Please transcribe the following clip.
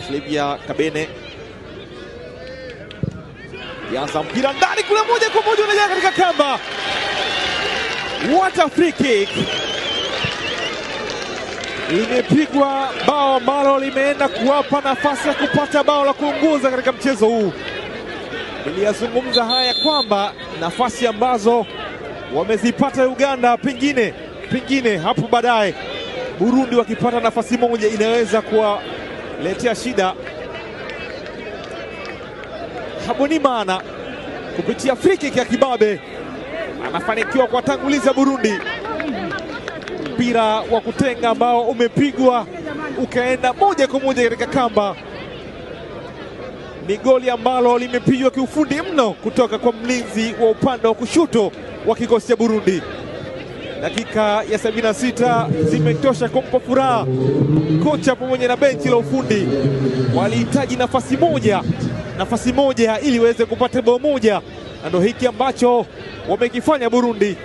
Flavia Kabene yaanza mpira ndani kule, moja kwa moja unajaa katika kamba. What a free kick! Imepigwa bao ambalo limeenda kuwapa nafasi ya kupata bao la kuongoza katika mchezo huu. Niliyazungumza haya kwamba nafasi ambazo wamezipata Uganda, pengine hapo baadaye Burundi wakipata nafasi moja inaweza kuwaletea shida. Habonimana kupitia free kick ya kibabe anafanikiwa kuwatanguliza Burundi. Mpira wa kutenga ambao umepigwa ukaenda moja kwa moja katika kamba. Ni goli ambalo limepigwa kiufundi mno kutoka kwa mlinzi wa upande wa kushoto wa kikosi cha Burundi. Dakika ya 76 zimetosha kumpa furaha kocha pamoja na benchi la ufundi. Walihitaji nafasi moja ili waweze kupata bao moja, na ndio hiki ambacho wamekifanya Burundi.